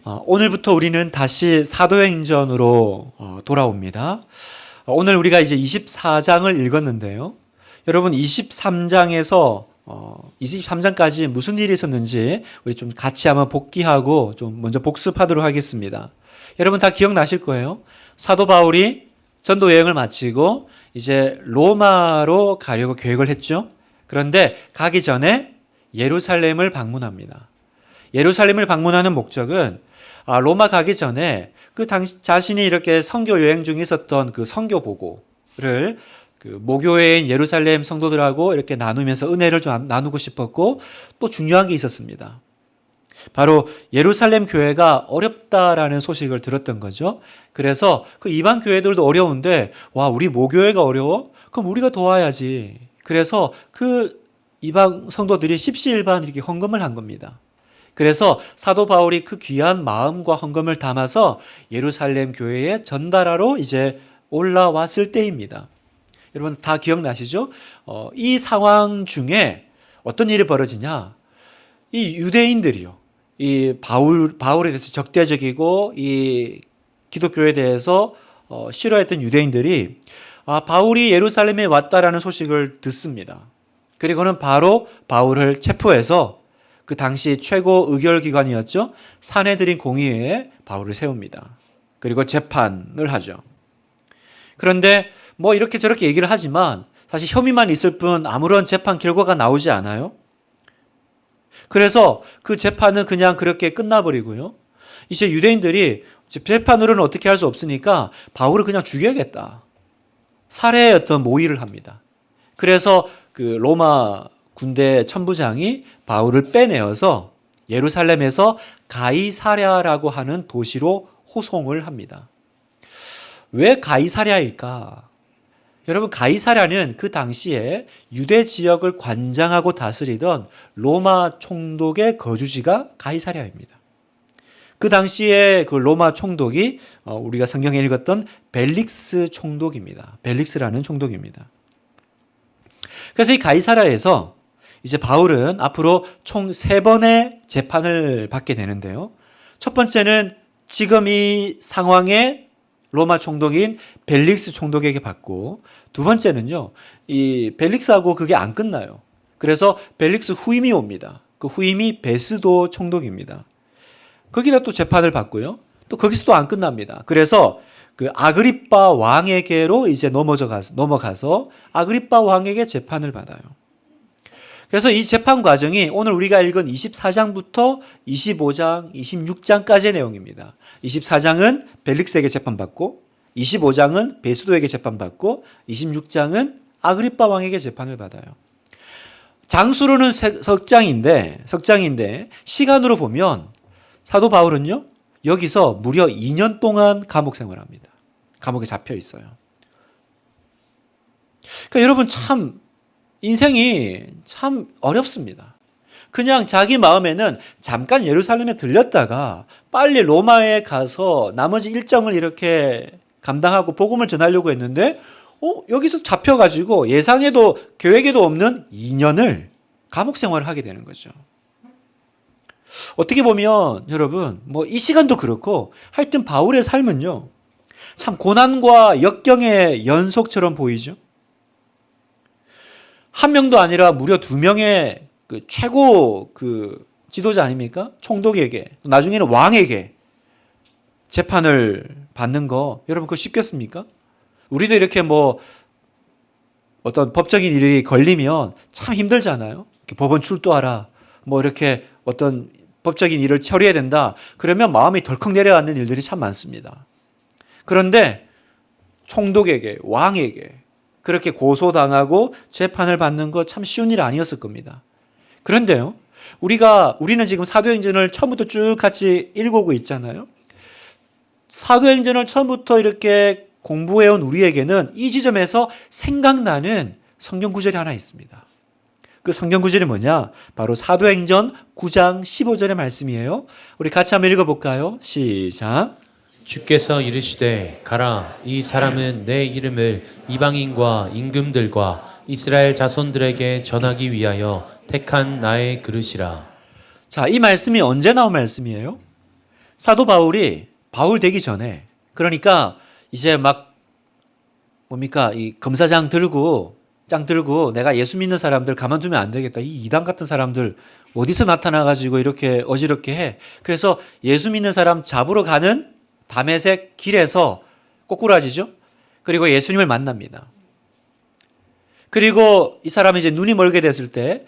오늘부터 우리는 다시 사도행전으로 돌아옵니다. 오늘 우리가 이제 24장을 읽었는데요. 여러분 23장에서 23장까지 무슨 일이 있었는지 우리 좀 같이 한번 복기하고 좀 먼저 복습하도록 하겠습니다. 여러분 다 기억나실 거예요. 사도 바울이 전도 여행을 마치고 이제 로마로 가려고 계획을 했죠. 그런데 가기 전에 예루살렘을 방문합니다. 예루살렘을 방문하는 목적은 로마 가기 전에 그 당시 자신이 이렇게 선교 여행 중에 있었던 그 선교 보고를 그 모교회인 예루살렘 성도들하고 이렇게 나누면서 은혜를 좀 나누고 싶었고, 또 중요한 게 있었습니다. 바로 예루살렘 교회가 어렵다라는 소식을 들었던 거죠. 그래서 그 이방 교회들도 어려운데 우리 모교회가 어려워? 그럼 우리가 도와야지. 그래서 그 이방 성도들이 십시일반 이렇게 헌금을 한 겁니다. 그래서 사도 바울이 그 귀한 마음과 헌금을 담아서 예루살렘 교회에 전달하러 이제 올라왔을 때입니다. 여러분 다 기억나시죠? 이 상황 중에 어떤 일이 벌어지냐? 이 유대인들이요. 이 바울에 대해서 적대적이고 이 기독교에 대해서 싫어했던 유대인들이 바울이 예루살렘에 왔다라는 소식을 듣습니다. 그리고는 바로 바울을 체포해서 그 당시 최고 의결기관이었죠. 산헤드린 공의회에 바울을 세웁니다. 그리고 재판을 하죠. 그런데 뭐 이렇게 저렇게 얘기를 하지만 사실 혐의만 있을 뿐 아무런 재판 결과가 나오지 않아요. 그래서 그 재판은 그냥 그렇게 끝나버리고요. 이제 유대인들이 재판으로는 어떻게 할 수 없으니까 바울을 그냥 죽여야겠다. 살해의 어떤 모의를 합니다. 그래서 그 로마 군대 천부장이 바울을 빼내어서 예루살렘에서 가이사랴라고 하는 도시로 호송을 합니다. 왜 가이사랴일까? 여러분 가이사랴는 그 당시에 유대 지역을 관장하고 다스리던 로마 총독의 거주지가 가이사랴입니다. 그 당시에 그 로마 총독이 우리가 성경에 읽었던 벨릭스 총독입니다. 벨릭스라는 총독입니다. 그래서 이 가이사랴에서 이제 바울은 앞으로 총 3번의 재판을 받게 되는데요. 첫 번째는 지금 이 상황에 로마 총독인 벨릭스 총독에게 받고, 두 번째는요, 이 벨릭스하고 그게 안 끝나요. 그래서 벨릭스 후임이 옵니다. 그 후임이 베스도 총독입니다. 거기다 또 재판을 받고요. 또 거기서 또 안 끝납니다. 그래서 그 아그리빠 왕에게로 이제 넘어가서 아그리빠 왕에게 재판을 받아요. 그래서 이 재판 과정이 오늘 우리가 읽은 24장부터 25장, 26장까지의 내용입니다. 24장은 벨릭스에게 재판받고, 25장은 베스도에게 재판받고, 26장은 아그리빠 왕에게 재판을 받아요. 장수로는 석장인데 시간으로 보면 사도 바울은요, 여기서 무려 2년 동안 감옥 생활합니다. 감옥에 잡혀 있어요. 그러니까 여러분 인생이 참 어렵습니다. 그냥 자기 마음에는 잠깐 예루살렘에 들렸다가 빨리 로마에 가서 나머지 일정을 이렇게 감당하고 복음을 전하려고 했는데 여기서 잡혀가지고 예상에도 계획에도 없는 2년을 감옥 생활을 하게 되는 거죠. 어떻게 보면 여러분 이 시간도 그렇고 하여튼 바울의 삶은요 참 고난과 역경의 연속처럼 보이죠. 한 명도 아니라 무려 2명의 그 최고 그 지도자 아닙니까? 총독에게, 나중에는 왕에게 재판을 받는 거 여러분 그거 쉽겠습니까? 우리도 이렇게 어떤 법적인 일이 걸리면 참 힘들잖아요. 법원 출두하라. 이렇게 어떤 법적인 일을 처리해야 된다. 그러면 마음이 덜컥 내려앉는 일들이 참 많습니다. 그런데 총독에게, 왕에게 그렇게 고소당하고 재판을 받는 거 참 쉬운 일 아니었을 겁니다. 그런데요, 우리는 지금 사도행전을 처음부터 쭉 같이 읽어오고 있잖아요. 사도행전을 처음부터 이렇게 공부해온 우리에게는 이 지점에서 생각나는 성경 구절이 하나 있습니다. 그 성경 구절이 뭐냐? 바로 사도행전 9장 15절의 말씀이에요. 우리 같이 한번 읽어볼까요? 시작. 주께서 이르시되 가라, 이 사람은 내 이름을 이방인과 임금들과 이스라엘 자손들에게 전하기 위하여 택한 나의 그릇이라. 자, 이 말씀이 언제 나온 말씀이에요? 사도 바울이 바울 되기 전에, 그러니까 이제 막 뭡니까, 이 검사장 들고 짱 들고 내가 예수 믿는 사람들 가만두면 안 되겠다. 이 이단 같은 사람들 어디서 나타나가지고 이렇게 어지럽게 해. 그래서 예수 믿는 사람 잡으러 가는 다메섹 길에서 꼬꾸라지죠. 그리고 예수님을 만납니다. 그리고 이 사람이 이제 눈이 멀게 됐을 때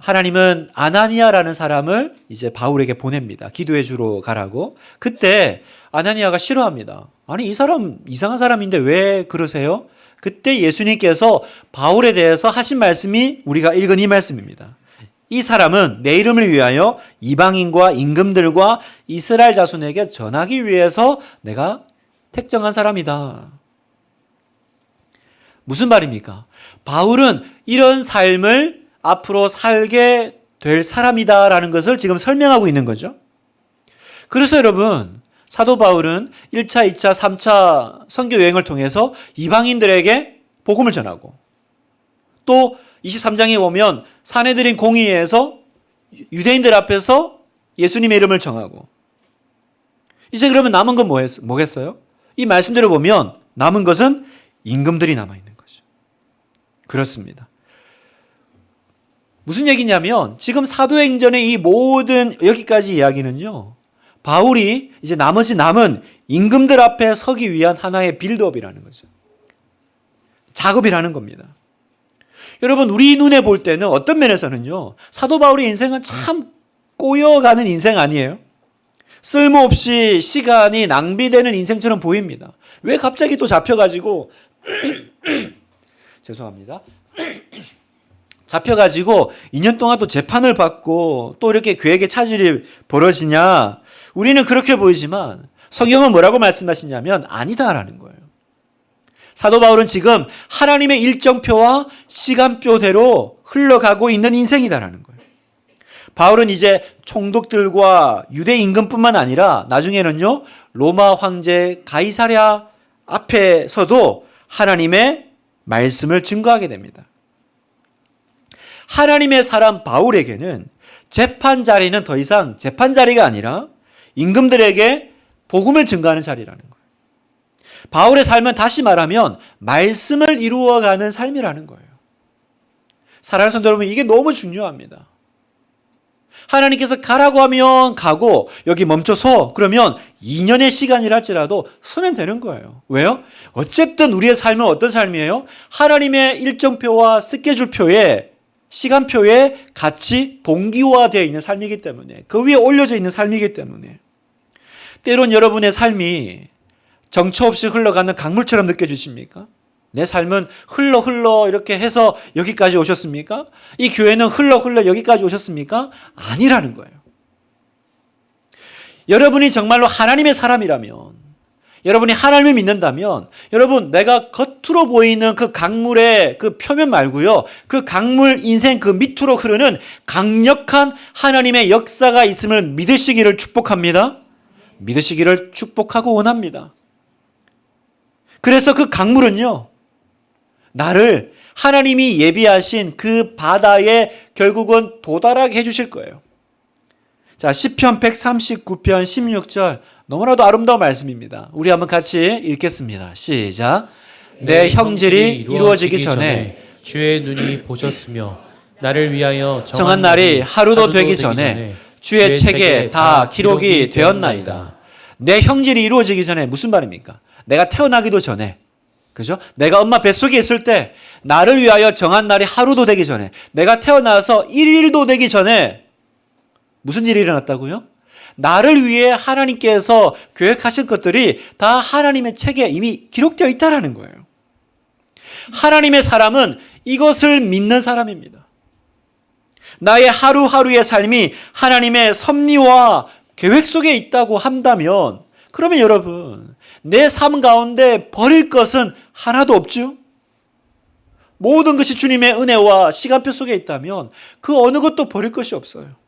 하나님은 아나니아라는 사람을 이제 바울에게 보냅니다. 기도해 주러 가라고. 그때 아나니아가 싫어합니다. 아니, 이 사람 이상한 사람인데 왜 그러세요? 그때 예수님께서 바울에 대해서 하신 말씀이 우리가 읽은 이 말씀입니다. 이 사람은 내 이름을 위하여 이방인과 임금들과 이스라엘 자손에게 전하기 위해서 내가 택정한 사람이다. 무슨 말입니까? 바울은 이런 삶을 앞으로 살게 될 사람이다라는 것을 지금 설명하고 있는 거죠. 그래서 여러분, 사도 바울은 1차, 2차, 3차 선교 여행을 통해서 이방인들에게 복음을 전하고, 또 23장에 보면 사내들인 공의회에서 유대인들 앞에서 예수님의 이름을 정하고, 이제 그러면 남은 건 뭐겠어요? 이 말씀대로 보면 남은 것은 임금들이 남아있는 거죠. 그렇습니다. 무슨 얘기냐면 지금 사도행전의 이 모든 여기까지 이야기는요, 바울이 이제 나머지 남은 임금들 앞에 서기 위한 하나의 빌드업이라는 거죠. 작업이라는 겁니다. 여러분, 우리 눈에 볼 때는 어떤 면에서는요, 사도 바울의 인생은 참 꼬여가는 인생 아니에요? 쓸모없이 시간이 낭비되는 인생처럼 보입니다. 왜 갑자기 또 잡혀가지고 죄송합니다. 잡혀가지고 2년 동안 또 재판을 받고 또 이렇게 괴계 차질이 벌어지냐? 우리는 그렇게 보이지만 성경은 뭐라고 말씀하시냐면 아니다라는 거예요. 사도 바울은 지금 하나님의 일정표와 시간표대로 흘러가고 있는 인생이다라는 거예요. 바울은 이제 총독들과 유대 임금뿐만 아니라 나중에는요, 로마 황제 가이사랴 앞에서도 하나님의 말씀을 증거하게 됩니다. 하나님의 사람 바울에게는 재판 자리는 더 이상 재판 자리가 아니라 임금들에게 복음을 증거하는 자리라는 거예요. 바울의 삶은 다시 말하면 말씀을 이루어가는 삶이라는 거예요. 사랑하는 성도 여러분, 이게 너무 중요합니다. 하나님께서 가라고 하면 가고, 여기 멈춰서 그러면 2년의 시간이라 할지라도 서면 되는 거예요. 왜요? 어쨌든 우리의 삶은 어떤 삶이에요? 하나님의 일정표와 스케줄표에, 시간표에 같이 동기화되어 있는 삶이기 때문에, 그 위에 올려져 있는 삶이기 때문에, 때론 여러분의 삶이 정처 없이 흘러가는 강물처럼 느껴지십니까? 내 삶은 흘러 이렇게 해서 여기까지 오셨습니까? 이 교회는 흘러 여기까지 오셨습니까? 아니라는 거예요. 여러분이 정말로 하나님의 사람이라면, 여러분이 하나님을 믿는다면, 여러분, 내가 겉으로 보이는 그 강물의 그 표면 말고요, 그 강물 인생 그 밑으로 흐르는 강력한 하나님의 역사가 있음을 믿으시기를 축복합니다. 믿으시기를 축복하고 원합니다. 그래서 그 강물은요, 나를 하나님이 예비하신 그 바다에 결국은 도달하게 해주실 거예요. 자, 시편 139편 16절, 너무나도 아름다운 말씀입니다. 우리 한번 같이 읽겠습니다. 시작. 내 형질이 이루어지기 전에 주의 눈이 보셨으며 나를 위하여 정한 날이 하루도 되기 전에 주의 책에 다 기록이 되었나이다. 내 형질이 이루어지기 전에 무슨 말입니까? 내가 태어나기도 전에, 그죠? 내가 엄마 뱃속에 있을 때 나를 위하여 정한 날이 하루도 되기 전에, 내가 태어나서 1일도 되기 전에 무슨 일이 일어났다고요? 나를 위해 하나님께서 계획하신 것들이 다 하나님의 책에 이미 기록되어 있다라는 거예요. 하나님의 사람은 이것을 믿는 사람입니다. 나의 하루하루의 삶이 하나님의 섭리와 계획 속에 있다고 한다면, 그러면 여러분, 내 삶 가운데 버릴 것은 하나도 없죠? 모든 것이 주님의 은혜와 시간표 속에 있다면 그 어느 것도 버릴 것이 없어요.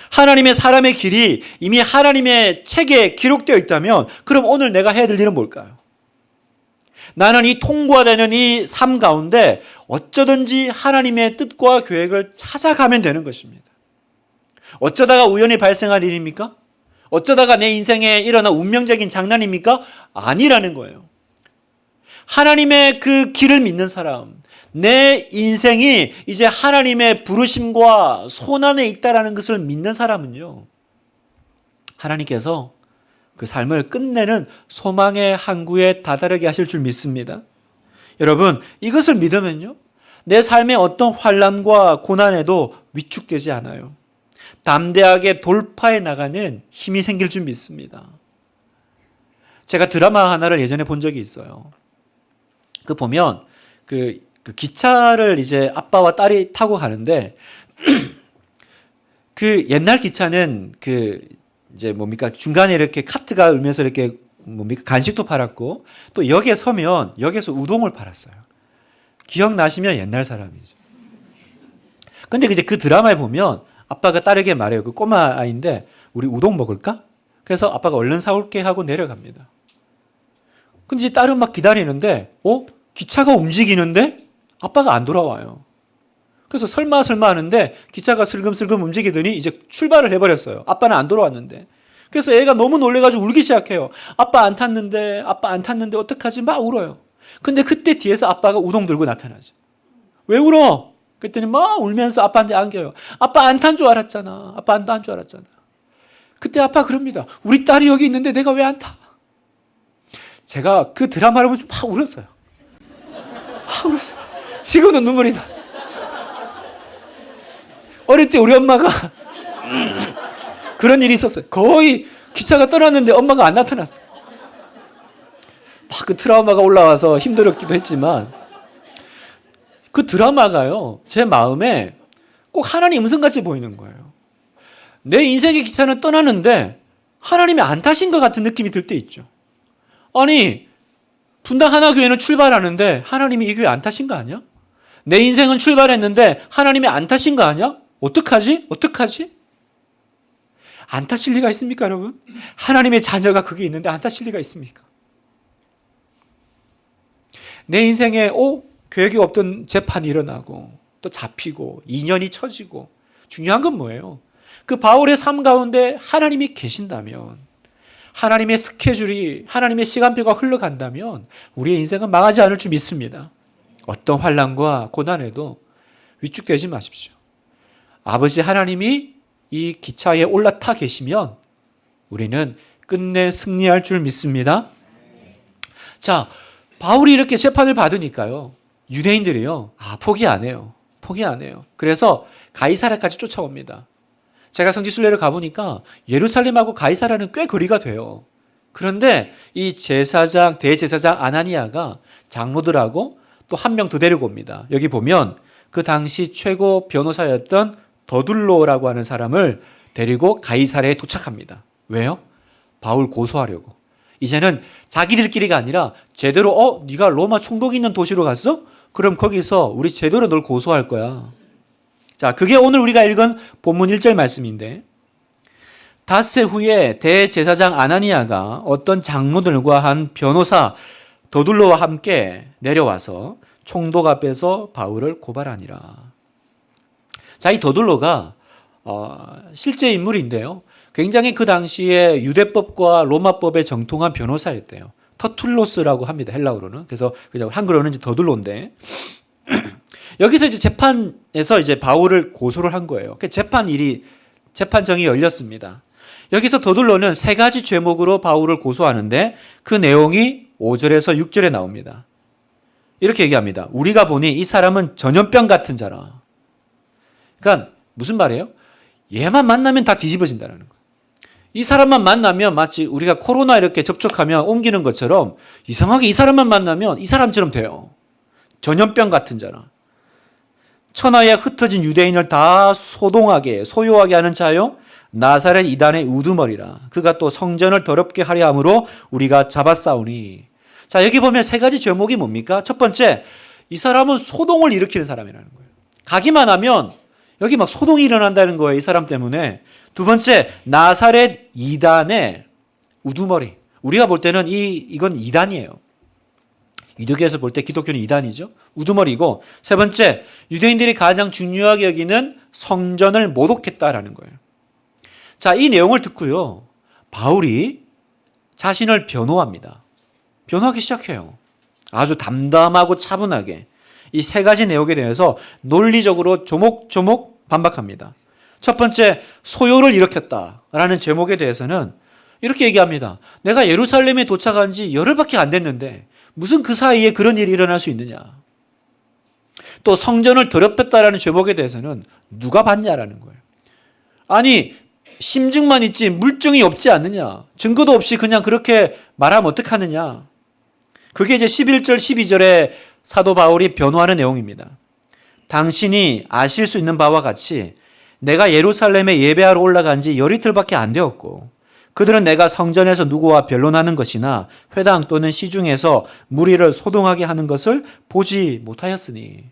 하나님의 사람의 길이 이미 하나님의 책에 기록되어 있다면, 그럼 오늘 내가 해야 될 일은 뭘까요? 나는 이 통과되는 이 삶 가운데 어쩌든지 하나님의 뜻과 계획을 찾아가면 되는 것입니다. 어쩌다가 우연히 발생한 일입니까? 어쩌다가 내 인생에 일어난 운명적인 장난입니까? 아니라는 거예요. 하나님의 그 길을 믿는 사람, 내 인생이 이제 하나님의 부르심과 손안에 있다라는 것을 믿는 사람은요, 하나님께서 그 삶을 끝내는 소망의 항구에 다다르게 하실 줄 믿습니다. 여러분, 이것을 믿으면요, 내 삶의 어떤 환난과 고난에도 위축되지 않아요. 담대하게 돌파해 나가는 힘이 생길 줄 믿습니다. 제가 드라마 하나를 예전에 본 적이 있어요. 그 보면 그 기차를 이제 아빠와 딸이 타고 가는데 그 옛날 기차는 그 이제 뭡니까 중간에 이렇게 카트가 울면서 이렇게 뭡니까 간식도 팔았고 또 역에 서면 역에서 우동을 팔았어요. 기억나시면 옛날 사람이죠. 근데 이제 그 드라마에 보면 아빠가 딸에게 말해요. 그 꼬마 아이인데 우리 우동 먹을까? 그래서 아빠가 얼른 사올게 하고 내려갑니다. 근데 이제 딸은 막 기다리는데 기차가 움직이는데 아빠가 안 돌아와요. 그래서 설마 하는데 기차가 슬금슬금 움직이더니 이제 출발을 해버렸어요. 아빠는 안 돌아왔는데. 그래서 애가 너무 놀래가지고 울기 시작해요. 아빠 안 탔는데 어떡하지? 막 울어요. 근데 그때 뒤에서 아빠가 우동 들고 나타나죠. 왜 울어? 그랬더니 막 울면서 아빠한테 안겨요. 아빠 안 탄 줄 알았잖아. 아빠 안 탄 줄 알았잖아. 그때 아빠 그럽니다. 우리 딸이 여기 있는데 내가 왜 안 타? 제가 그 드라마를 보면서 막 울었어요. 막 울었어요. 지금도 눈물이 나. 어릴 때 우리 엄마가 그런 일이 있었어요. 거의 기차가 떠났는데 엄마가 안 나타났어요. 막 그 트라우마가 올라와서 힘들었기도 했지만 그 드라마가요, 제 마음에 꼭 하나님 음성같이 보이는 거예요. 내 인생의 기차는 떠나는데 하나님이 안 타신 것 같은 느낌이 들 때 있죠. 아니, 분당 하나교회는 출발하는데 하나님이 이 교회 안 타신 거 아니야? 내 인생은 출발했는데 하나님이 안 타신 거 아니야? 어떡하지? 안 타실 리가 있습니까, 여러분? 하나님의 자녀가 그게 있는데 안 타실 리가 있습니까? 내 인생에 계획이 없던 재판이 일어나고 또 잡히고 인연이 처지고 중요한 건 뭐예요? 그 바울의 삶 가운데 하나님이 계신다면 하나님의 스케줄이 하나님의 시간표가 흘러간다면 우리의 인생은 망하지 않을 줄 믿습니다. 어떤 환난과 고난에도 위축되지 마십시오. 아버지 하나님이 이 기차에 올라타 계시면 우리는 끝내 승리할 줄 믿습니다. 자, 바울이 이렇게 재판을 받으니까요, 유대인들이요, 포기 안 해요. 그래서 가이사랴까지 쫓아옵니다. 제가 성지순례를 가보니까 예루살렘하고 가이사랴는 꽤 거리가 돼요. 그런데 이 대제사장 아나니아가 장로들하고 또 한 명 더 데리고 옵니다. 여기 보면 그 당시 최고 변호사였던 더둘로라고 하는 사람을 데리고 가이사랴에 도착합니다. 왜요? 바울 고소하려고. 이제는 자기들끼리가 아니라 제대로 네가 로마 총독이 있는 도시로 갔어? 그럼 거기서 우리 제대로 널 고소할 거야. 자, 그게 오늘 우리가 읽은 본문 1절 말씀인데, 닷새 후에 대제사장 아나니아가 어떤 장로들과 한 변호사 더둘로와 함께 내려와서 총독 앞에서 바울을 고발하니라. 자, 이 더둘로가 실제 인물인데요, 굉장히 그 당시에 유대법과 로마법에 정통한 변호사였대요. 터툴로스라고 합니다, 헬라어로는. 그래서 그냥 한글로는 이제 더둘로인데 여기서 이제 재판에서 이제 바울을 고소를 한 거예요. 재판정이 열렸습니다. 여기서 더둘로는 3가지 죄목으로 바울을 고소하는데 그 내용이 5절에서 6절에 나옵니다. 이렇게 얘기합니다. 우리가 보니 이 사람은 전염병 같은 자라. 그러니까 무슨 말이에요? 얘만 만나면 다 뒤집어진다는 거예요. 이 사람만 만나면 마치 우리가 코로나 이렇게 접촉하면 옮기는 것처럼 이상하게 이 사람만 만나면 이 사람처럼 돼요. 전염병 같은 자라. 천하에 흩어진 유대인을 다 소요하게 하는 자요, 나사렛 이단의 우두머리라. 그가 또 성전을 더럽게 하려 함으로 우리가 잡아싸우니. 자, 여기 보면 3가지 제목이 뭡니까? 첫 번째, 이 사람은 소동을 일으키는 사람이라는 거예요. 가기만 하면 여기 막 소동이 일어난다는 거예요, 이 사람 때문에. 두 번째, 나사렛 이단의 우두머리. 우리가 볼 때는 이건 이단이에요. 유대교에서 볼 때 기독교는 이단이죠. 우두머리고, 세 번째, 유대인들이 가장 중요하게 여기는 성전을 모독했다라는 거예요. 자, 이 내용을 듣고요, 바울이 자신을 변호합니다. 변호하기 시작해요. 아주 담담하고 차분하게 이 세 가지 내용에 대해서 논리적으로 조목조목 반박합니다. 첫 번째, 소요를 일으켰다라는 제목에 대해서는 이렇게 얘기합니다. 내가 예루살렘에 도착한 지 열흘밖에 안 됐는데 무슨 그 사이에 그런 일이 일어날 수 있느냐. 또 성전을 더럽혔다라는 제목에 대해서는 누가 봤냐라는 거예요. 아니, 심증만 있지 물증이 없지 않느냐. 증거도 없이 그냥 그렇게 말하면 어떡하느냐. 그게 이제 11절 12절에 사도 바울이 변호하는 내용입니다. 당신이 아실 수 있는 바와 같이 내가 예루살렘에 예배하러 올라간 지 열이틀밖에 안 되었고 그들은 내가 성전에서 누구와 변론하는 것이나 회당 또는 시중에서 무리를 소동하게 하는 것을 보지 못하였으니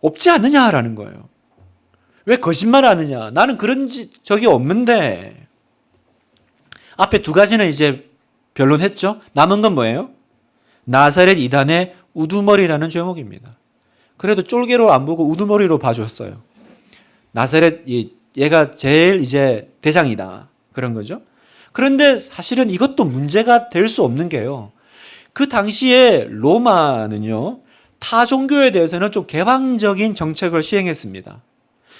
없지 않느냐라는 거예요. 왜 거짓말하느냐? 나는 그런 적이 없는데. 앞에 두 가지는 이제 변론했죠. 남은 건 뭐예요? 나사렛 이단의 우두머리라는 제목입니다. 그래도 쫄개로 안 보고 우두머리로 봐줬어요. 나사렛 얘가 제일 이제 대장이다. 그런 거죠. 그런데 사실은 이것도 문제가 될 수 없는 게요. 그 당시에 로마는요. 타 종교에 대해서는 좀 개방적인 정책을 시행했습니다.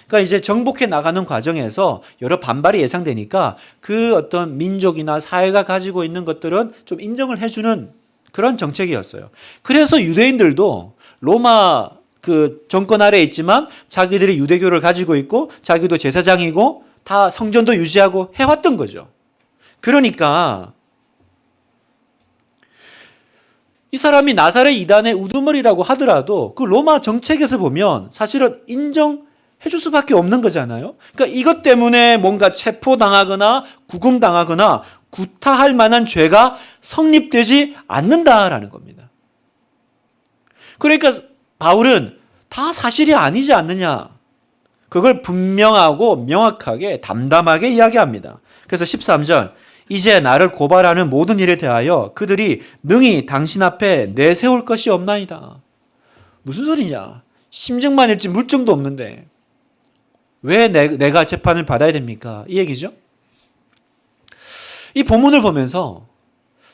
그러니까 이제 정복해 나가는 과정에서 여러 반발이 예상되니까 그 어떤 민족이나 사회가 가지고 있는 것들은 좀 인정을 해주는 그런 정책이었어요. 그래서 유대인들도 로마 그 정권 아래에 있지만 자기들이 유대교를 가지고 있고 자기도 제사장이고 다 성전도 유지하고 해왔던 거죠. 그러니까 이 사람이 나사렛 이단의 우두머리라고 하더라도 그 로마 정책에서 보면 사실은 인정해 줄 수밖에 없는 거잖아요. 그러니까 이것 때문에 뭔가 체포당하거나 구금당하거나 구타할 만한 죄가 성립되지 않는다라는 겁니다. 그러니까 바울은 다 사실이 아니지 않느냐. 그걸 분명하고 명확하게 담담하게 이야기합니다. 그래서 13절 이제 나를 고발하는 모든 일에 대하여 그들이 능히 당신 앞에 내세울 것이 없나이다. 무슨 소리냐. 심증만 있지 물증도 없는데 왜 내가 재판을 받아야 됩니까? 이 얘기죠. 이 본문을 보면서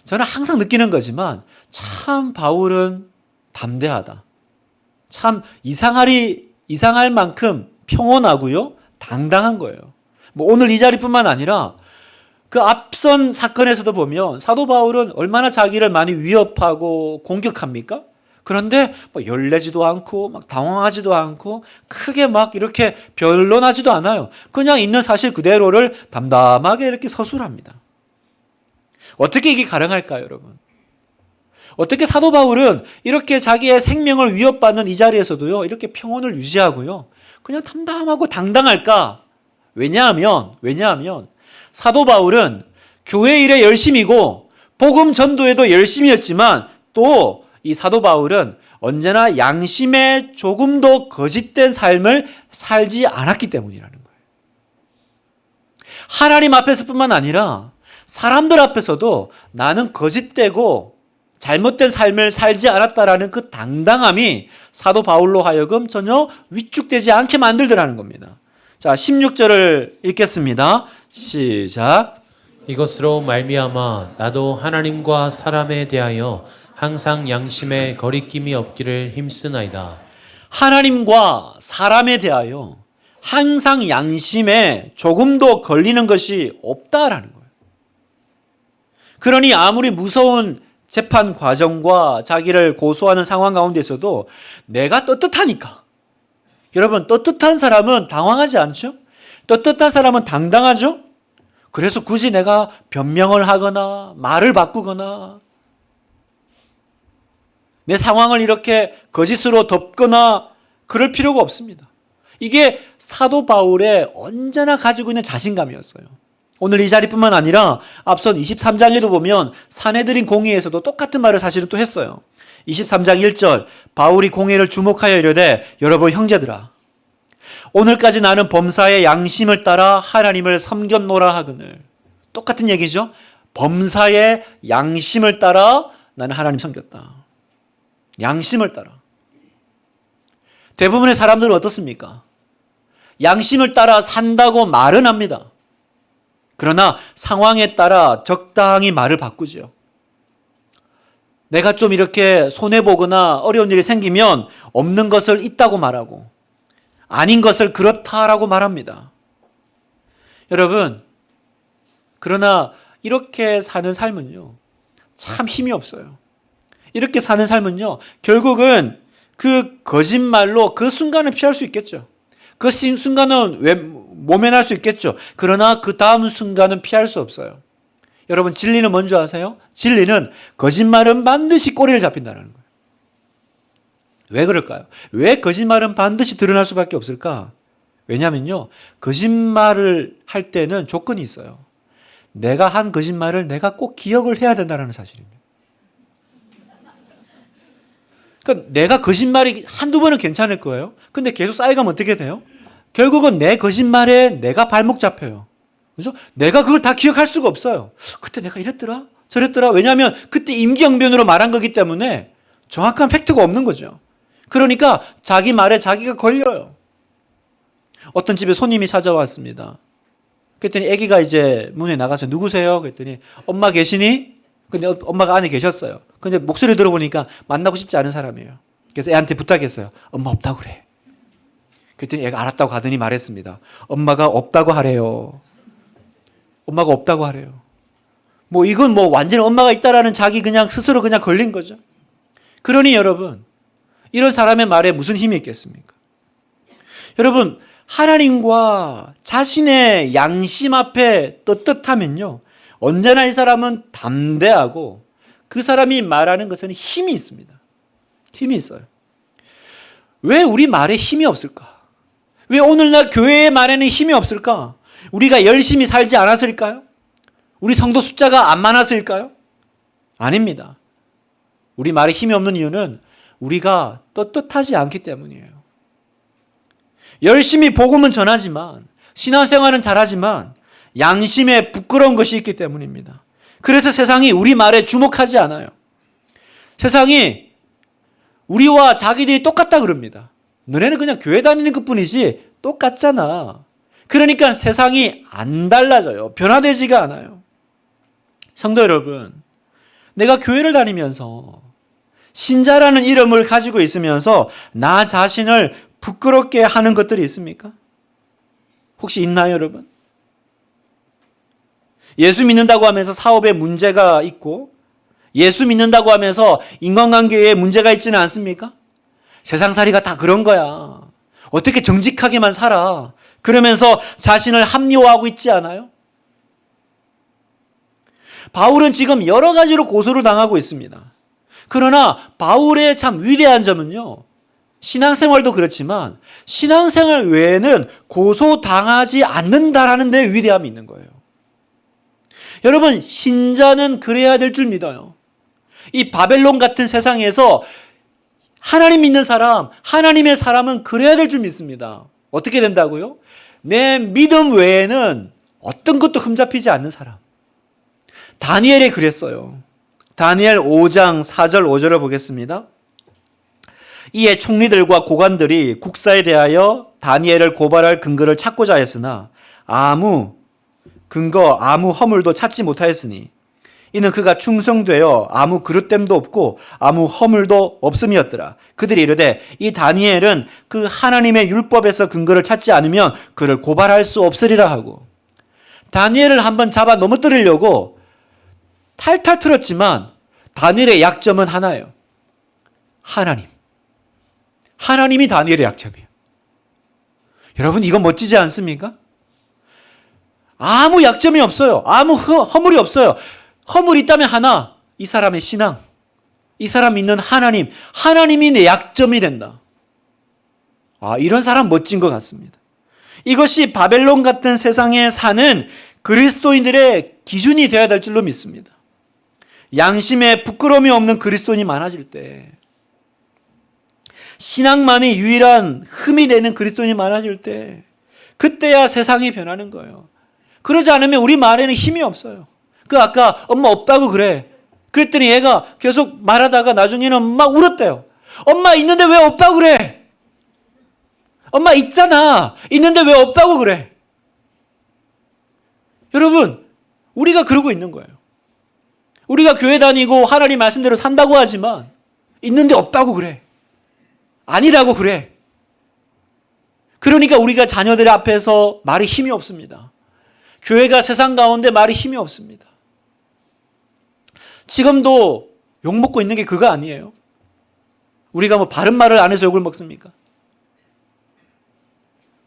저는 항상 느끼는 거지만 참 바울은 담대하다. 참 이상할 만큼 평온하고요. 당당한 거예요. 뭐 오늘 이 자리뿐만 아니라 그 앞선 사건에서도 보면 사도 바울은 얼마나 자기를 많이 위협하고 공격합니까? 그런데 뭐 열내지도 않고 막 당황하지도 않고 크게 막 이렇게 변론하지도 않아요. 그냥 있는 사실 그대로를 담담하게 이렇게 서술합니다. 어떻게 이게 가능할까요, 여러분? 어떻게 사도 바울은 이렇게 자기의 생명을 위협받는 이 자리에서도요, 이렇게 평온을 유지하고요, 그냥 담담하고 당당할까? 왜냐하면 사도 바울은 교회 일에 열심이고 복음 전도에도 열심이었지만 또 이 사도 바울은 언제나 양심에 조금도 거짓된 삶을 살지 않았기 때문이라는 거예요. 하나님 앞에서뿐만 아니라 사람들 앞에서도 나는 거짓되고 잘못된 삶을 살지 않았다라는 그 당당함이 사도 바울로 하여금 전혀 위축되지 않게 만들더라는 겁니다. 자, 16절을 읽겠습니다. 시작. 이것으로 말미암아 나도 하나님과 사람에 대하여 항상 양심에 거리낌이 없기를 힘쓰나이다. 하나님과 사람에 대하여 항상 양심에 조금도 걸리는 것이 없다라는 거예요. 그러니 아무리 무서운 재판 과정과 자기를 고소하는 상황 가운데서도 내가 떳떳하니까. 여러분, 떳떳한 사람은 당황하지 않죠? 떳떳한 사람은 당당하죠? 그래서 굳이 내가 변명을 하거나 말을 바꾸거나 내 상황을 이렇게 거짓으로 덮거나 그럴 필요가 없습니다. 이게 사도 바울의 언제나 가지고 있는 자신감이었어요. 오늘 이 자리뿐만 아니라 앞선 23장에도 보면 사내들인 공회에서도 똑같은 말을 사실은 또 했어요. 23장 1절 바울이 공회를 주목하여 이르되 여러분 형제들아 오늘까지 나는 범사의 양심을 따라 하나님을 섬겼노라 하거늘. 똑같은 얘기죠. 범사의 양심을 따라 나는 하나님 섬겼다. 양심을 따라. 대부분의 사람들은 어떻습니까? 양심을 따라 산다고 말은 합니다. 그러나 상황에 따라 적당히 말을 바꾸죠. 내가 좀 이렇게 손해보거나 어려운 일이 생기면 없는 것을 있다고 말하고 아닌 것을 그렇다라고 말합니다. 여러분, 그러나 이렇게 사는 삶은요, 참 힘이 없어요. 이렇게 사는 삶은요, 결국은 그 거짓말로 그 순간을 피할 수 있겠죠. 그 순간은 모면할 수 있겠죠. 그러나 그 다음 순간은 피할 수 없어요. 여러분, 진리는 뭔지 아세요? 진리는 거짓말은 반드시 꼬리를 잡힌다는 거예요. 왜 그럴까요? 왜 거짓말은 반드시 드러날 수밖에 없을까? 왜냐면요, 거짓말을 할 때는 조건이 있어요. 내가 한 거짓말을 내가 꼭 기억을 해야 된다는 사실입니다. 그러니까 내가 거짓말이 한두 번은 괜찮을 거예요. 근데 계속 쌓여가면 어떻게 돼요? 결국은 내 거짓말에 내가 발목 잡혀요. 그죠? 내가 그걸 다 기억할 수가 없어요. 그때 내가 이랬더라? 저랬더라? 왜냐하면 그때 임기응변으로 말한 거기 때문에 정확한 팩트가 없는 거죠. 그러니까 자기 말에 자기가 걸려요. 어떤 집에 손님이 찾아왔습니다. 그랬더니 아기가 이제 문에 나가서 누구세요? 그랬더니 엄마 계시니? 근데 엄마가 안에 계셨어요. 근데 목소리 들어보니까 만나고 싶지 않은 사람이에요. 그래서 애한테 부탁했어요. 엄마 없다고 그래. 그랬더니 애가 알았다고 가더니 말했습니다. 엄마가 없다고 하래요. 엄마가 없다고 하래요. 뭐 이건 뭐 완전히 엄마가 있다라는 자기 그냥 스스로 그냥 걸린 거죠. 그러니 여러분, 이런 사람의 말에 무슨 힘이 있겠습니까? 여러분, 하나님과 자신의 양심 앞에 떳떳하면요, 언제나 이 사람은 담대하고 그 사람이 말하는 것은 힘이 있습니다. 힘이 있어요. 왜 우리 말에 힘이 없을까? 왜 오늘날 교회의 말에는 힘이 없을까? 우리가 열심히 살지 않았을까요? 우리 성도 숫자가 안 많았을까요? 아닙니다. 우리 말에 힘이 없는 이유는 우리가 떳떳하지 않기 때문이에요. 열심히 복음은 전하지만, 신앙생활은 잘하지만 양심에 부끄러운 것이 있기 때문입니다. 그래서 세상이 우리 말에 주목하지 않아요. 세상이 우리와 자기들이 똑같다 그럽니다. 너네는 그냥 교회 다니는 것뿐이지 똑같잖아. 그러니까 세상이 안 달라져요. 변화되지가 않아요. 성도 여러분, 내가 교회를 다니면서 신자라는 이름을 가지고 있으면서 나 자신을 부끄럽게 하는 것들이 있습니까? 혹시 있나요, 여러분? 예수 믿는다고 하면서 사업에 문제가 있고, 예수 믿는다고 하면서 인간관계에 문제가 있지는 않습니까? 세상살이가 다 그런 거야. 어떻게 정직하게만 살아. 그러면서 자신을 합리화하고 있지 않아요? 바울은 지금 여러 가지로 고소를 당하고 있습니다. 그러나 바울의 참 위대한 점은요, 신앙생활도 그렇지만 신앙생활 외에는 고소당하지 않는다라는 데 위대함이 있는 거예요. 여러분, 신자는 그래야 될 줄 믿어요. 이 바벨론 같은 세상에서 하나님 믿는 사람, 하나님의 사람은 그래야 될 줄 믿습니다. 어떻게 된다고요? 내 믿음 외에는 어떤 것도 흠잡히지 않는 사람. 다니엘이 그랬어요. 다니엘 5장 4절 5절을 보겠습니다. 이에 총리들과 고관들이 국사에 대하여 다니엘을 고발할 근거를 찾고자 했으나 아무 근거, 아무 허물도 찾지 못하였으니 이는 그가 충성되어 아무 그릇됨도 없고 아무 허물도 없음이었더라. 그들이 이르되 이 다니엘은 그 하나님의 율법에서 근거를 찾지 않으면 그를 고발할 수 없으리라 하고, 다니엘을 한번 잡아 넘어뜨리려고 탈탈 틀었지만 다니엘의 약점은 하나예요. 하나님. 하나님이 다니엘의 약점이에요. 여러분, 이건 멋지지 않습니까? 아무 약점이 없어요. 아무 허물이 없어요. 허물이 있다면 하나, 이 사람의 신앙, 이 사람 믿는 하나님, 하나님이 내 약점이 된다. 이런 사람 멋진 것 같습니다. 이것이 바벨론 같은 세상에 사는 그리스도인들의 기준이 되어야 될 줄로 믿습니다. 양심에 부끄러움이 없는 그리스도인이 많아질 때, 신앙만이 유일한 흠이 되는 그리스도인이 많아질 때, 그때야 세상이 변하는 거예요. 그러지 않으면 우리 말에는 힘이 없어요. 아까 엄마 없다고 그래. 그랬더니 얘가 계속 말하다가 나중에는 막 울었대요. 엄마 있는데 왜 없다고 그래? 엄마 있잖아. 있는데 왜 없다고 그래? 여러분, 우리가 그러고 있는 거예요. 우리가 교회 다니고 하나님 말씀대로 산다고 하지만 있는데 없다고 그래. 아니라고 그래. 그러니까 우리가 자녀들 앞에서 말이 힘이 없습니다. 교회가 세상 가운데 말이 힘이 없습니다. 지금도 욕먹고 있는 게 그거 아니에요. 우리가 뭐 바른 말을 안 해서 욕을 먹습니까?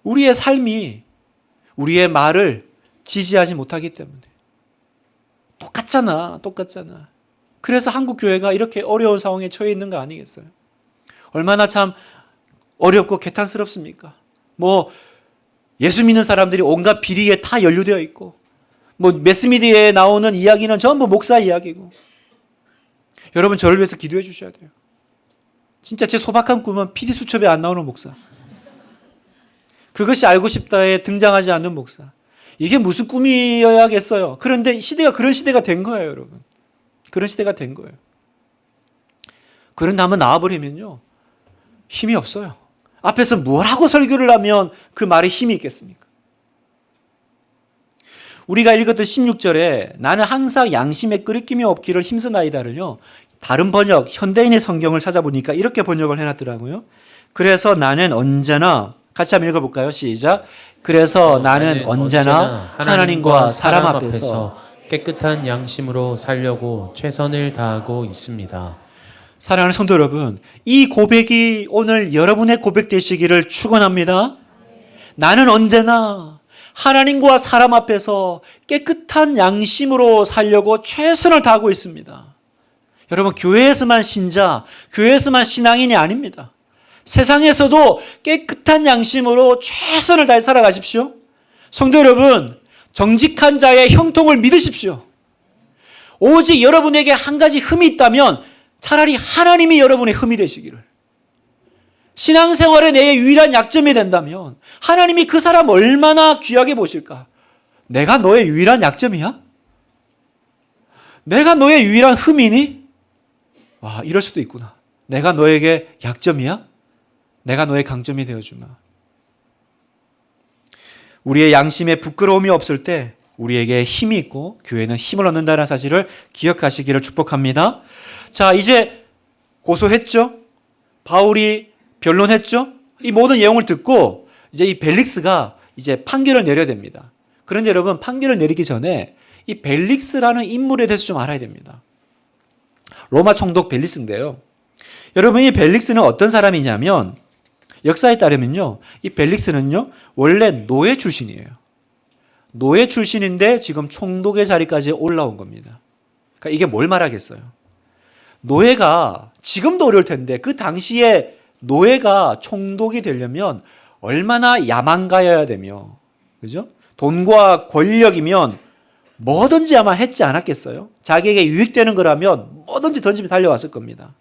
우리의 삶이 우리의 말을 지지하지 못하기 때문에. 똑같잖아. 그래서 한국 교회가 이렇게 어려운 상황에 처해 있는 거 아니겠어요? 얼마나 참 어렵고 개탄스럽습니까? 뭐 예수 믿는 사람들이 온갖 비리에 다 연루되어 있고, 뭐 매스미디어에 나오는 이야기는 전부 목사 이야기고. 여러분, 저를 위해서 기도해 주셔야 돼요. 진짜 제 소박한 꿈은 PD 수첩에 안 나오는 목사. 그것이 알고 싶다에 등장하지 않는 목사. 이게 무슨 꿈이어야겠어요. 그런데 시대가 그런 시대가 된 거예요, 여러분. 그런 시대가 된 거예요. 그런데 한번 나와버리면요, 힘이 없어요. 앞에서 뭘 하고 설교를 하면 그 말에 힘이 있겠습니까? 우리가 읽었던 16절에 나는 항상 양심에 끄리낌이 없기를 힘쓰나이다를요, 다른 번역, 현대인의 성경을 찾아보니까 이렇게 번역을 해놨더라고요. 그래서 나는 언제나, 같이 한번 읽어볼까요? 시작. 그래서 나는 언제나 하나님과 사람 앞에서 깨끗한 양심으로 살려고 최선을 다하고 있습니다. 사랑하는 성도 여러분, 이 고백이 오늘 여러분의 고백 되시기를 축원합니다. 나는 언제나 하나님과 사람 앞에서 깨끗한 양심으로 살려고 최선을 다하고 있습니다. 여러분, 교회에서만 신자, 교회에서만 신앙인이 아닙니다. 세상에서도 깨끗한 양심으로 최선을 다해 살아가십시오. 성도 여러분, 정직한 자의 형통을 믿으십시오. 오직 여러분에게 한 가지 흠이 있다면 차라리 하나님이 여러분의 흠이 되시기를. 신앙생활에 내 유일한 약점이 된다면 하나님이 그 사람 얼마나 귀하게 보실까? 내가 너의 유일한 약점이야? 내가 너의 유일한 흠이니? 와, 이럴 수도 있구나. 내가 너에게 약점이야? 내가 너의 강점이 되어주마. 우리의 양심에 부끄러움이 없을 때 우리에게 힘이 있고 교회는 힘을 얻는다는 사실을 기억하시기를 축복합니다. 자, 이제 고소했죠? 바울이 변론했죠? 이 모든 내용을 듣고 이제 이 벨릭스가 이제 판결을 내려야 됩니다. 그런데 여러분, 판결을 내리기 전에 이 벨릭스라는 인물에 대해서 좀 알아야 됩니다. 로마 총독 벨릭스인데요. 여러분, 이 벨릭스는 어떤 사람이냐면 역사에 따르면요, 이 벨릭스는요 원래 노예 출신이에요. 노예 출신인데 지금 총독의 자리까지 올라온 겁니다. 그러니까 이게 뭘 말하겠어요? 노예가 지금도 어려울 텐데 그 당시에 노예가 총독이 되려면 얼마나 야망가여야 되며, 그죠? 돈과 권력이면 뭐든지 아마 했지 않았겠어요? 자기에게 유익되는 거라면 뭐든지 던지며 달려왔을 겁니다.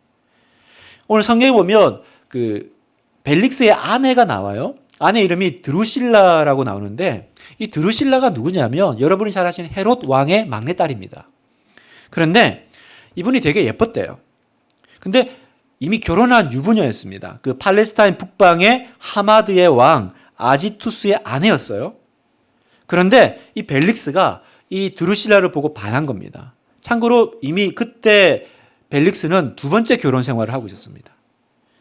오늘 성경에 보면 그 벨릭스의 아내가 나와요. 아내 이름이 드루실라라고 나오는데 이 드루실라가 누구냐면 여러분이 잘 아시는 헤롯 왕의 막내딸입니다. 그런데 이분이 되게 예뻤대요. 근데 이미 결혼한 유부녀였습니다. 그 팔레스타인 북방의 하마드의 왕 아지투스의 아내였어요. 그런데 이 벨릭스가 이 드루실라를 보고 반한 겁니다. 참고로 이미 그때 벨릭스는 두 번째 결혼 생활을 하고 있었습니다.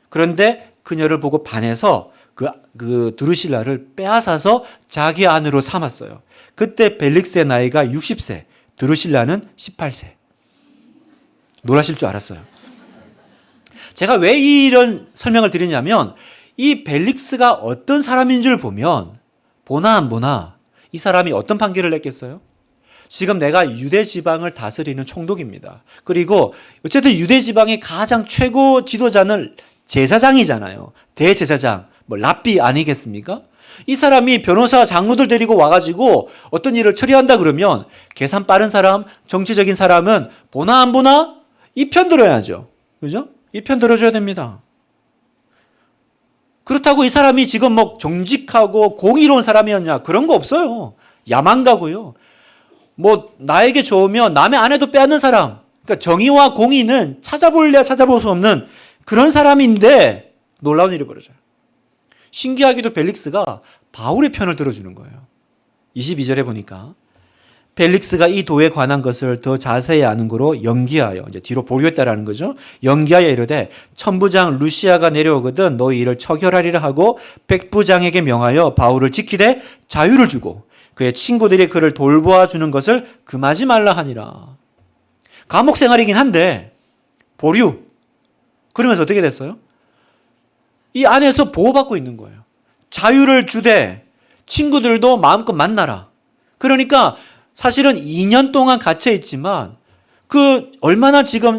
그런데 그녀를 보고 반해서 그 드루실라를 빼앗아서 자기 아내로 삼았어요. 그때 벨릭스의 나이가 60세, 드루실라는 18세. 놀라실 줄 알았어요. 제가 왜 이런 설명을 드리냐면 이 벨릭스가 어떤 사람인 줄 보면 보나 안 보나 이 사람이 어떤 판결을 냈겠어요? 지금 내가 유대 지방을 다스리는 총독입니다. 그리고 어쨌든 유대 지방의 가장 최고 지도자는 제사장이잖아요. 대제사장, 뭐 랍비 아니겠습니까? 이 사람이 변호사, 장로들 데리고 와가지고 어떤 일을 처리한다 그러면 계산 빠른 사람, 정치적인 사람은 보나 안 보나 이 편 들어야죠. 그죠? 이 편 들어줘야 됩니다. 그렇다고 이 사람이 지금 뭐 정직하고 공의로운 사람이었냐? 그런 거 없어요. 야망가고요. 뭐 나에게 좋으면 남의 아내도 빼앗는 사람. 그러니까 정의와 공의는 찾아볼래야 찾아볼 수 없는 그런 사람인데 놀라운 일이 벌어져요. 신기하게도 벨릭스가 바울의 편을 들어주는 거예요. 22절에 보니까 펠릭스가 이 도에 관한 것을 더 자세히 아는 거로 연기하여, 이제 뒤로 보류했다라는 거죠. 연기하여 이르되 천부장 루시아가 내려오거든 너희 이를 처결하리라 하고 백부장에게 명하여 바울을 지키되 자유를 주고 그의 친구들이 그를 돌보아 주는 것을 금하지 말라 하니라. 감옥 생활이긴 한데 보류. 그러면서 어떻게 됐어요? 이 안에서 보호받고 있는 거예요. 자유를 주되 친구들도 마음껏 만나라. 그러니까 사실은 2년 동안 갇혀 있지만 그 얼마나 지금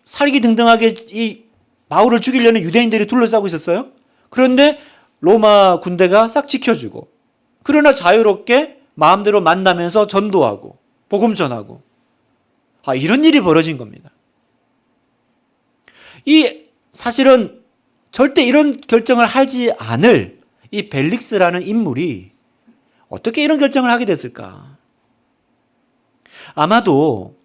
살기등등하게 이 바울을 죽이려는 유대인들이 둘러싸고 있었어요. 그런데 로마 군대가 싹 지켜주고, 그러나 자유롭게 마음대로 만나면서 전도하고 복음 전하고, 이런 일이 벌어진 겁니다. 이 사실은 절대 이런 결정을 하지 않을 이 벨릭스라는 인물이 어떻게 이런 결정을 하게 됐을까? 아마도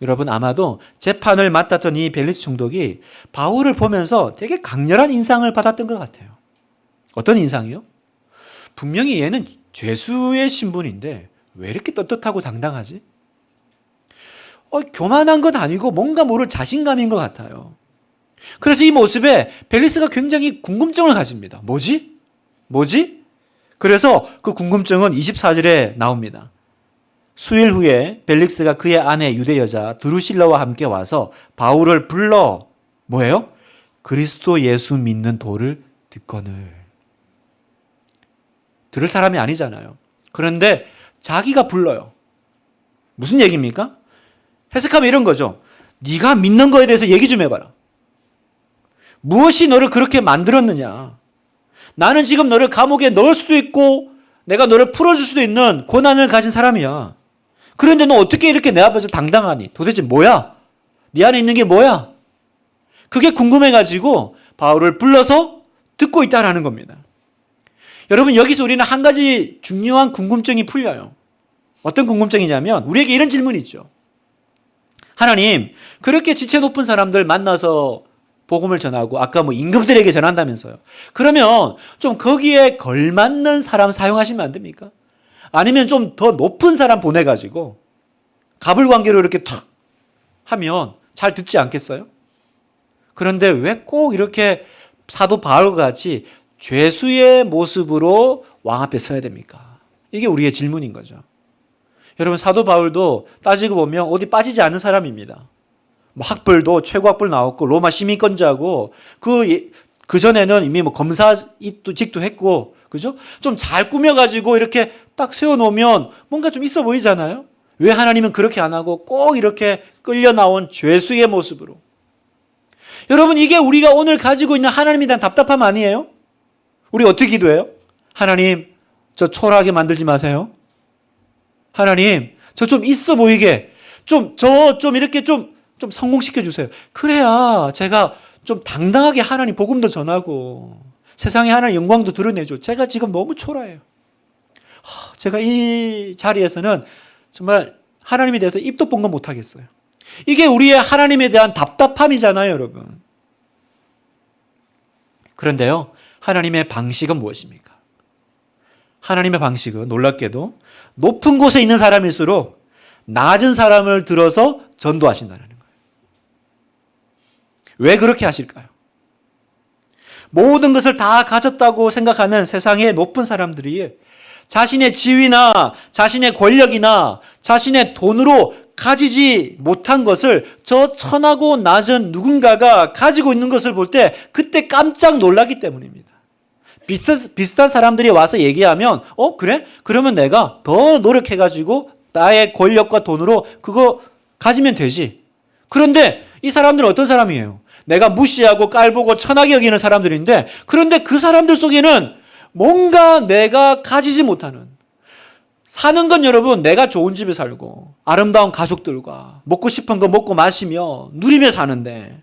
재판을 맡았던 이 벨릭스 총독이 바울을 보면서 되게 강렬한 인상을 받았던 것 같아요. 어떤 인상이요? 분명히 얘는 죄수의 신분인데 왜 이렇게 떳떳하고 당당하지? 교만한 건 아니고 뭔가 모를 자신감인 것 같아요. 그래서 이 모습에 벨릭스가 굉장히 궁금증을 가집니다. 뭐지? 그래서 그 궁금증은 24절에 나옵니다. 수일 후에 벨릭스가 그의 아내 유대 여자 드루실라와 함께 와서 바울을 불러 뭐예요? 그리스도 예수 믿는 도를 듣거늘. 들을 사람이 아니잖아요. 그런데 자기가 불러요. 무슨 얘기입니까? 해석하면 이런 거죠. 네가 믿는 거에 대해서 얘기 좀 해봐라. 무엇이 너를 그렇게 만들었느냐? 나는 지금 너를 감옥에 넣을 수도 있고 내가 너를 풀어줄 수도 있는 권한을 가진 사람이야. 그런데 너 어떻게 이렇게 내 앞에서 당당하니? 도대체 뭐야? 네 안에 있는 게 뭐야? 그게 궁금해가지고 바울을 불러서 듣고 있다라는 겁니다. 여러분, 여기서 우리는 한 가지 중요한 궁금증이 풀려요. 어떤 궁금증이냐면 우리에게 이런 질문이 있죠. 하나님, 그렇게 지체 높은 사람들 만나서 복음을 전하고 아까 임금들에게 전한다면서요. 그러면 좀 거기에 걸맞는 사람 사용하시면 안 됩니까? 아니면 좀 더 높은 사람 보내가지고 가불관계로 이렇게 탁 하면 잘 듣지 않겠어요? 그런데 왜 꼭 이렇게 사도 바울과 같이 죄수의 모습으로 왕 앞에 서야 됩니까? 이게 우리의 질문인 거죠. 여러분, 사도 바울도 따지고 보면 어디 빠지지 않은 사람입니다. 학벌도 최고 학벌 나왔고 로마 시민권자고 그 전에는 이미 검사 직도 했고, 그죠? 좀 잘 꾸며가지고 이렇게 딱 세워놓으면 뭔가 좀 있어 보이잖아요. 왜 하나님은 그렇게 안 하고 꼭 이렇게 끌려 나온 죄수의 모습으로? 여러분, 이게 우리가 오늘 가지고 있는 하나님에 대한 답답함 아니에요? 우리 어떻게 기도해요? 하나님, 저 초라하게 만들지 마세요. 하나님, 저 좀 있어 보이게 좀 이렇게 좀 성공시켜 주세요. 그래야 제가 좀 당당하게 하나님 복음도 전하고 세상에 하나님 영광도 드러내죠. 제가 지금 너무 초라해요. 제가 이 자리에서는 정말 하나님에 대해서 입도 뻥긋 못 하겠어요. 이게 우리의 하나님에 대한 답답함이잖아요, 여러분. 그런데요, 하나님의 방식은 무엇입니까? 하나님의 방식은 놀랍게도 높은 곳에 있는 사람일수록 낮은 사람을 들어서 전도하신다는 거예요. 왜 그렇게 하실까요? 모든 것을 다 가졌다고 생각하는 세상의 높은 사람들이 자신의 지위나 자신의 권력이나 자신의 돈으로 가지지 못한 것을 저 천하고 낮은 누군가가 가지고 있는 것을 볼 때 그때 깜짝 놀라기 때문입니다. 비슷한 사람들이 와서 얘기하면 그래? 그러면 내가 더 노력해가지고 나의 권력과 돈으로 그거 가지면 되지. 그런데 이 사람들은 어떤 사람이에요? 내가 무시하고 깔보고 천하게 여기는 사람들인데, 그런데 그 사람들 속에는 뭔가 내가 가지지 못하는, 사는 건 여러분 내가 좋은 집에 살고 아름다운 가족들과 먹고 싶은 거 먹고 마시며 누리며 사는데,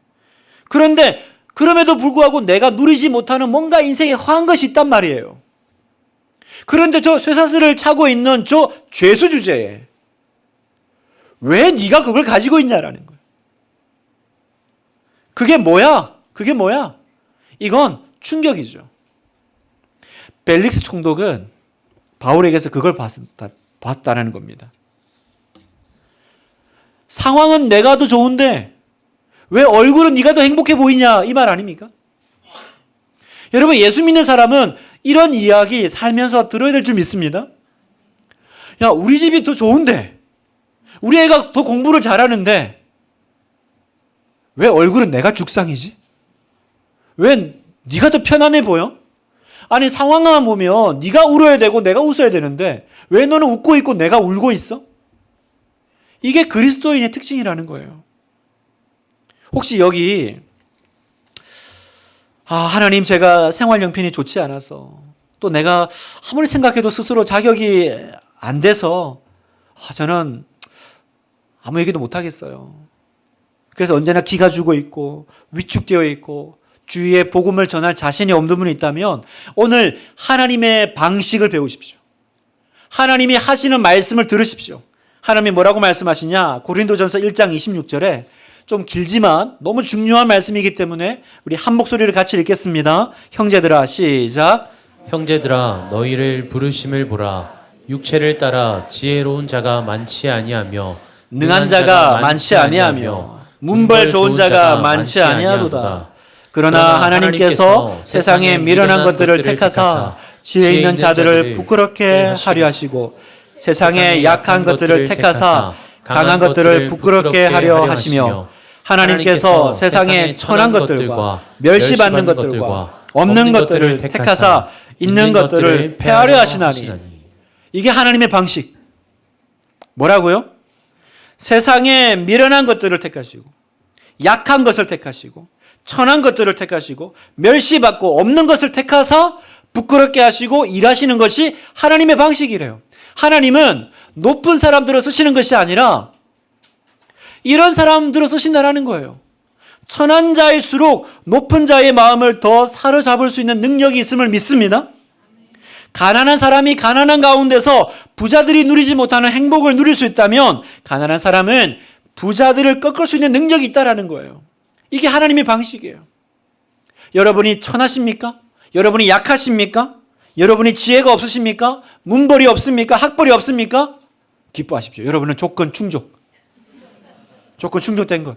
그런데 그럼에도 불구하고 내가 누리지 못하는 뭔가 인생에 허한 것이 있단 말이에요. 그런데 저 쇠사슬을 차고 있는 저 죄수 주제에 왜 네가 그걸 가지고 있냐라는 거예요. 그게 뭐야? 이건 충격이죠. 벨릭스 총독은 바울에게서 그걸 봤다는 겁니다. 상황은 내가 더 좋은데 왜 얼굴은 네가 더 행복해 보이냐 이 말 아닙니까? 여러분 예수 믿는 사람은 이런 이야기 살면서 들어야 될 줄 믿습니다. 야 우리 집이 더 좋은데 우리 애가 더 공부를 잘하는데 왜 얼굴은 내가 죽상이지? 왜 네가 더 편안해 보여? 아니 상황만 보면 네가 울어야 되고 내가 웃어야 되는데 왜 너는 웃고 있고 내가 울고 있어? 이게 그리스도인의 특징이라는 거예요. 혹시 여기 하나님 제가 생활 형편이 좋지 않아서 또 내가 아무리 생각해도 스스로 자격이 안 돼서 저는 아무 얘기도 못 하겠어요. 그래서 언제나 기가 죽어 있고 위축되어 있고 주위에 복음을 전할 자신이 없는 분이 있다면 오늘 하나님의 방식을 배우십시오. 하나님이 하시는 말씀을 들으십시오. 하나님이 뭐라고 말씀하시냐? 고린도전서 1장 26절에 좀 길지만 너무 중요한 말씀이기 때문에 우리 한 목소리를 같이 읽겠습니다. 형제들아 시작. 형제들아 너희를 부르심을 보라. 육체를 따라 지혜로운 자가 많지 아니하며 능한 자가 많지 아니하며 문벌 좋은 자가 많지 아니하도다. 그러나 하나님께서 세상에 미련한 것들을 택하사 지혜 있는 자들을 부끄럽게 하려 하시고 세상에 약한 것들을 택하사 강한 것들을 부끄럽게 하려 하시며 하나님께서 세상에 천한 것들과 멸시받는 것들과 없는 것들을 택하사 있는 것들을 폐하려 하시나니. 이게 하나님의 방식. 뭐라고요? 세상에 미련한 것들을 택하시고 약한 것을 택하시고 천한 것들을 택하시고 멸시받고 없는 것을 택하사 부끄럽게 하시고 일하시는 것이 하나님의 방식이래요. 하나님은 높은 사람들을 쓰시는 것이 아니라 이런 사람들을 쓰신다라는 거예요. 천한 자일수록 높은 자의 마음을 더 사로잡을 수 있는 능력이 있음을 믿습니다. 가난한 사람이 가난한 가운데서 부자들이 누리지 못하는 행복을 누릴 수 있다면 가난한 사람은 부자들을 꺾을 수 있는 능력이 있다라는 거예요. 이게 하나님의 방식이에요. 여러분이 천하십니까? 여러분이 약하십니까? 여러분이 지혜가 없으십니까? 문벌이 없습니까? 학벌이 없습니까? 기뻐하십시오. 여러분은 조건 충족. 조건 충족된 것.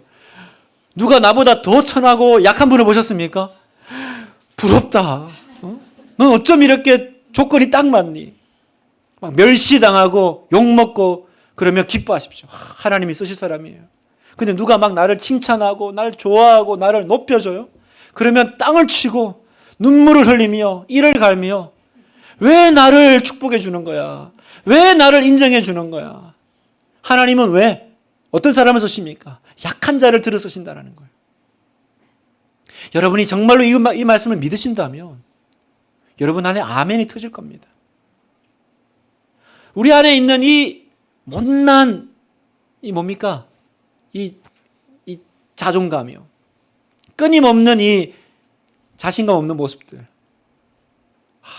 누가 나보다 더 천하고 약한 분을 보셨습니까? 부럽다. 넌 어쩜 이렇게 조건이 딱 맞니? 막 멸시당하고 욕먹고 그러면 기뻐하십시오. 하나님이 쓰실 사람이에요. 근데 누가 막 나를 칭찬하고 날 좋아하고 나를 높여줘요? 그러면 땅을 치고 눈물을 흘리며 이를 갈며 왜 나를 축복해 주는 거야? 왜 나를 인정해 주는 거야? 하나님은 왜? 어떤 사람을 쓰십니까? 약한 자를 들어 쓰신다는 거예요. 여러분이 정말로 이 말씀을 믿으신다면 여러분 안에 아멘이 터질 겁니다. 우리 안에 있는 이 못난 이 뭡니까? 이 자존감이요. 끊임없는 이 자신감 없는 모습들.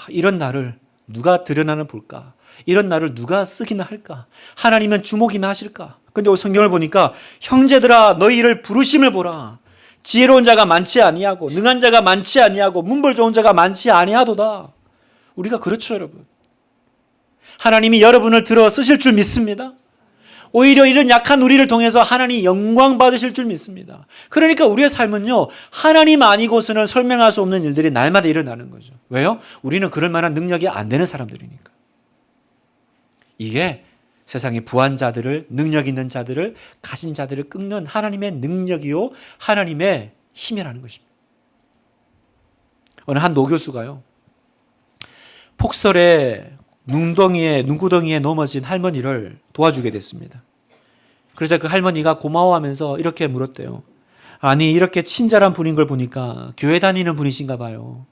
이런 나를 누가 드러나는 볼까? 이런 나를 누가 쓰기나 할까? 하나님은 주목이나 하실까? 근데 오늘 성경을 보니까 형제들아 너희를 부르심을 보라. 지혜로운 자가 많지 아니하고 능한 자가 많지 아니하고 문벌 좋은 자가 많지 아니하도다. 우리가 그렇죠, 여러분. 하나님이 여러분을 들어 쓰실 줄 믿습니다. 오히려 이런 약한 우리를 통해서 하나님이 영광 받으실 줄 믿습니다. 그러니까 우리의 삶은요, 하나님 아니고서는 설명할 수 없는 일들이 날마다 일어나는 거죠. 왜요? 우리는 그럴 만한 능력이 안 되는 사람들이니까. 이게 세상의 부한 자들을, 능력 있는 자들을, 가진 자들을 꺾는 하나님의 능력이요, 하나님의 힘이라는 것입니다. 어느 한 노교수가요, 폭설에 눈구덩이에 넘어진 할머니를 도와주게 됐습니다. 그래서 그 할머니가 고마워하면서 이렇게 물었대요. 아니 이렇게 친절한 분인 걸 보니까 교회 다니는 분이신가 봐요.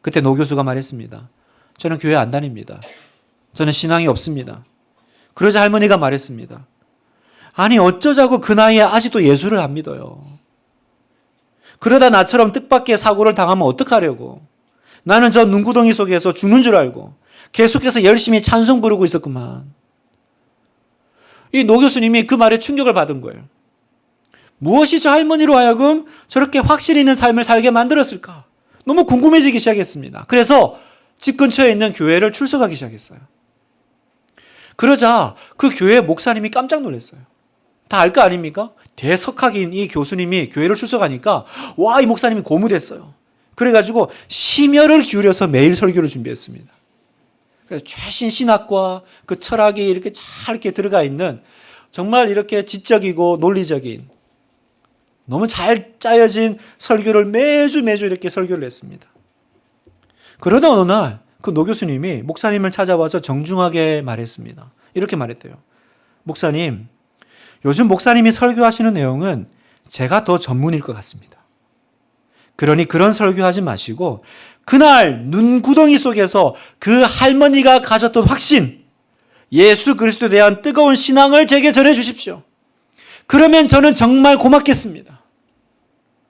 그때 노 교수가 말했습니다. 저는 교회 안 다닙니다. 저는 신앙이 없습니다. 그러자 할머니가 말했습니다. 아니 어쩌자고 그 나이에 아직도 예수를 안 믿어요. 그러다 나처럼 뜻밖의 사고를 당하면 어떡하려고. 나는 저 눈구덩이 속에서 죽는 줄 알고 계속해서 열심히 찬송 부르고 있었구만. 이 노 교수님이 그 말에 충격을 받은 거예요. 무엇이 저 할머니로 하여금 저렇게 확실히 있는 삶을 살게 만들었을까? 너무 궁금해지기 시작했습니다. 그래서 집 근처에 있는 교회를 출석하기 시작했어요. 그러자 그 교회 목사님이 깜짝 놀랐어요. 다 알 거 아닙니까? 대석학인 이 교수님이 교회를 출석하니까 와, 이 목사님이 고무됐어요. 그래가지고 심혈을 기울여서 매일 설교를 준비했습니다. 그래서 최신 신학과 그 철학이 이렇게 잘 이렇게 들어가 있는 정말 이렇게 지적이고 논리적인 너무 잘 짜여진 설교를 매주 이렇게 설교를 했습니다. 그러다 어느 날 그 노 교수님이 목사님을 찾아와서 정중하게 말했습니다. 이렇게 말했대요. 목사님, 요즘 목사님이 설교하시는 내용은 제가 더 전문일 것 같습니다. 그러니 그런 설교하지 마시고 그날 눈구덩이 속에서 그 할머니가 가졌던 확신, 예수 그리스도에 대한 뜨거운 신앙을 제게 전해 주십시오. 그러면 저는 정말 고맙겠습니다.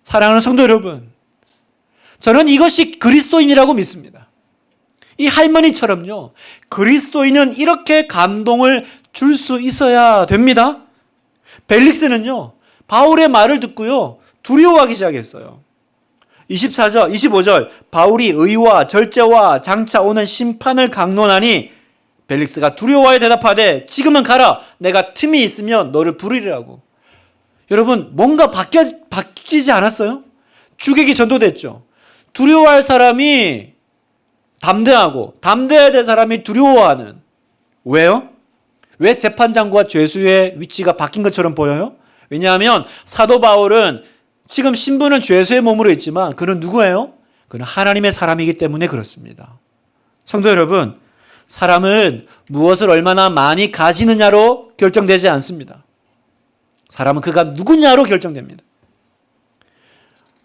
사랑하는 성도 여러분, 저는 이것이 그리스도인이라고 믿습니다. 이 할머니처럼요, 그리스도인은 이렇게 감동을 줄 수 있어야 됩니다. 벨릭스는요, 바울의 말을 듣고요, 두려워하기 시작했어요. 25절, 바울이 의와 절제와 장차 오는 심판을 강론하니 벨릭스가 두려워하여 대답하되 지금은 가라. 내가 틈이 있으면 너를 부르리라고. 여러분, 뭔가 바뀌지 않았어요? 주객이 전도됐죠. 두려워할 사람이 담대하고 담대해야 될 사람이 두려워하는. 왜요? 왜 재판장과 죄수의 위치가 바뀐 것처럼 보여요? 왜냐하면 사도 바울은 지금 신분은 죄수의 몸으로 있지만 그는 누구예요? 그는 하나님의 사람이기 때문에 그렇습니다. 성도 여러분, 사람은 무엇을 얼마나 많이 가지느냐로 결정되지 않습니다. 사람은 그가 누구냐로 결정됩니다.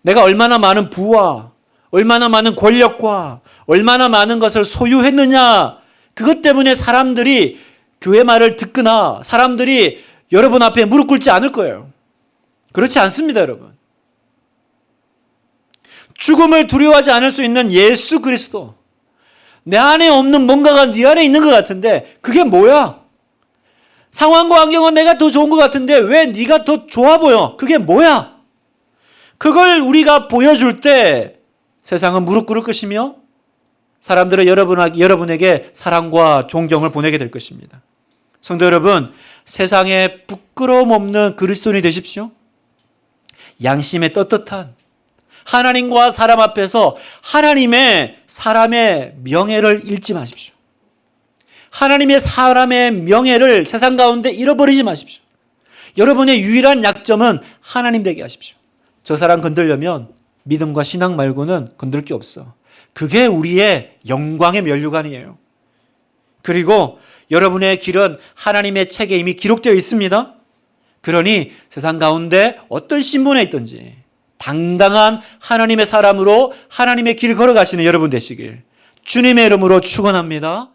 내가 얼마나 많은 부와 얼마나 많은 권력과 얼마나 많은 것을 소유했느냐, 그것 때문에 사람들이 교회 말을 듣거나 사람들이 여러분 앞에 무릎 꿇지 않을 거예요. 그렇지 않습니다, 여러분. 죽음을 두려워하지 않을 수 있는 예수 그리스도. 내 안에 없는 뭔가가 네 안에 있는 것 같은데 그게 뭐야? 상황과 환경은 내가 더 좋은 것 같은데 왜 네가 더 좋아 보여? 그게 뭐야? 그걸 우리가 보여줄 때 세상은 무릎 꿇을 것이며 사람들은 여러분에게 사랑과 존경을 보내게 될 것입니다. 성도 여러분, 세상에 부끄러움 없는 그리스도인이 되십시오. 양심에 떳떳한 하나님과 사람 앞에서 사람의 명예를 잃지 마십시오. 하나님의 사람의 명예를 세상 가운데 잃어버리지 마십시오. 여러분의 유일한 약점은 하나님 되게 하십시오. 저 사람 건들려면 믿음과 신앙 말고는 건들 게 없어. 그게 우리의 영광의 면류관이에요. 그리고 여러분의 길은 하나님의 책에 이미 기록되어 있습니다. 그러니 세상 가운데 어떤 신분에 있든지 당당한 하나님의 사람으로 하나님의 길 걸어가시는 여러분 되시길 주님의 이름으로 축원합니다.